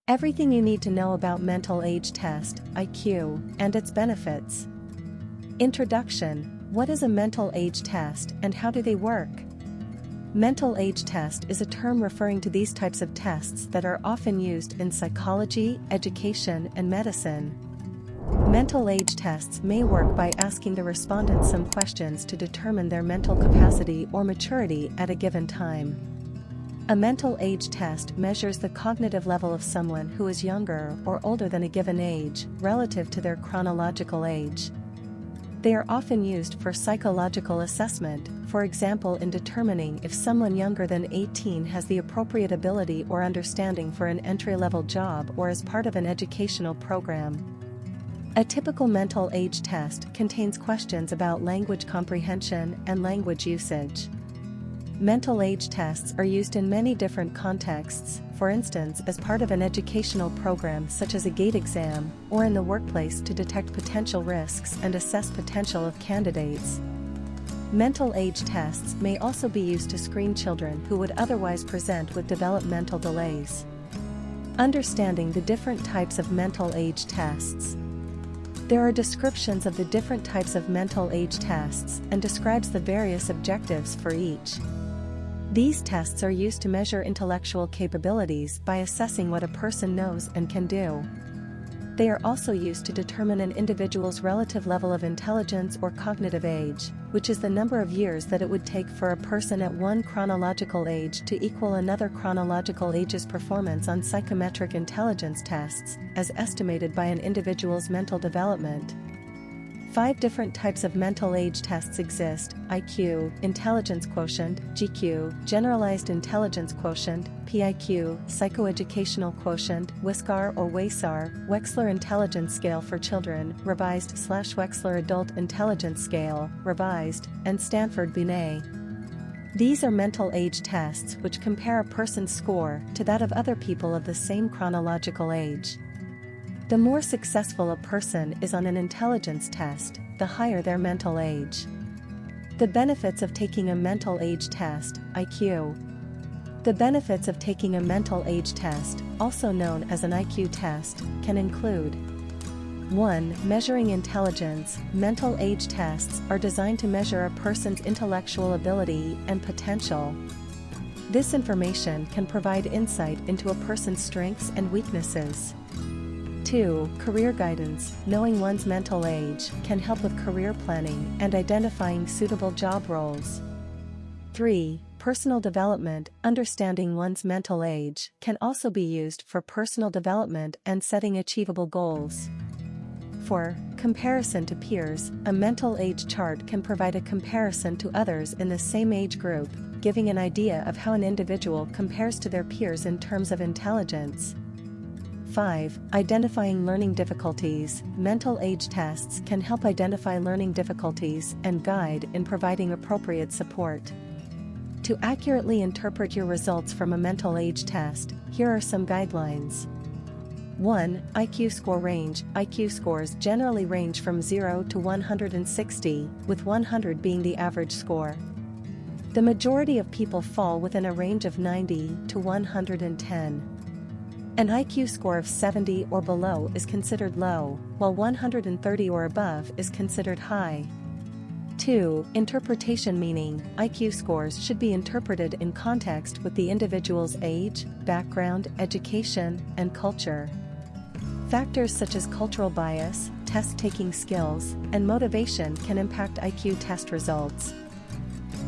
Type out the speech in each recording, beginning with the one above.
Everything you need to know about mental age test, IQ, and its benefits. Introduction. What is a mental age test and how do they work? Mental age test is a term referring to these types of tests that are often used in psychology, education, and medicine. Mental age tests may work by asking the respondent some questions to determine their mental capacity or maturity at a given time. A mental age test measures the cognitive level of someone who is younger or older than a given age, relative to their chronological age. They are often used for psychological assessment, for example in determining if someone younger than 18 has the appropriate ability or understanding for an entry-level job or as part of an educational program. A typical mental age test contains questions about language comprehension and language usage. Mental age tests are used in many different contexts, for instance as part of an educational program such as a GATE exam, or in the workplace to detect potential risks and assess potential of candidates. Mental age tests may also be used to screen children who would otherwise present with developmental delays. Understanding the different types of mental age tests. There are descriptions of the different types of mental age tests and describes the various objectives for each. These tests are used to measure intellectual capabilities by assessing what a person knows and can do. They are also used to determine an individual's relative level of intelligence or cognitive age, which is the number of years that it would take for a person at one chronological age to equal another chronological age's performance on psychometric intelligence tests, as estimated by an individual's mental development. 5 different types of mental age tests exist: IQ, Intelligence Quotient, GQ, Generalized Intelligence Quotient, PIQ, Psychoeducational Quotient, WISCAR or WASAR, Wechsler Intelligence Scale for Children, Revised/Wechsler Adult Intelligence Scale, Revised, and Stanford-Binet. These are mental age tests which compare a person's score to that of other people of the same chronological age. The more successful a person is on an intelligence test, the higher their mental age. The benefits of taking a mental age test, IQ. The benefits of taking a mental age test, also known as an IQ test, can include 1. Measuring intelligence. Mental age tests are designed to measure a person's intellectual ability and potential. This information can provide insight into a person's strengths and weaknesses. 2. Career guidance. Knowing one's mental age can help with career planning and identifying suitable job roles. 3. Personal development. Understanding one's mental age can also be used for personal development and setting achievable goals. 4. Comparison to peers. A mental age chart can provide a comparison to others in the same age group, giving an idea of how an individual compares to their peers in terms of intelligence. 5. Identifying learning difficulties. Mental age tests can help identify learning difficulties and guide in providing appropriate support. To accurately interpret your results from a mental age test, here are some guidelines. 1. IQ score range. IQ scores generally range from 0 to 160, with 100 being the average score. The majority of people fall within a range of 90 to 110. An IQ score of 70 or below is considered low, while 130 or above is considered high. 2. Interpretation, meaning IQ scores should be interpreted in context with the individual's age, background, education, and culture. Factors such as cultural bias, test-taking skills, and motivation can impact IQ test results.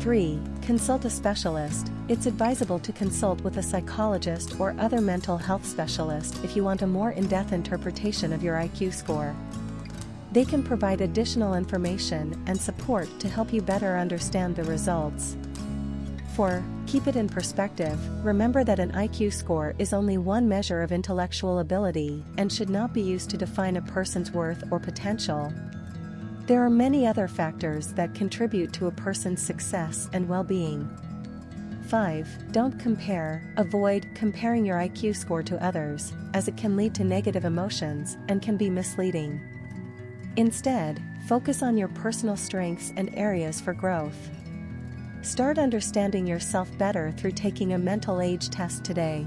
3. Consult a specialist. It's advisable to consult with a psychologist or other mental health specialist if you want a more in-depth interpretation of your IQ score. They can provide additional information and support to help you better understand the results. 4. Keep it in perspective. Remember that an IQ score is only one measure of intellectual ability and should not be used to define a person's worth or potential. There are many other factors that contribute to a person's success and well-being. 5. Don't compare. Avoid comparing your IQ score to others, as it can lead to negative emotions and can be misleading. Instead, focus on your personal strengths and areas for growth. Start understanding yourself better through taking a mental age test today.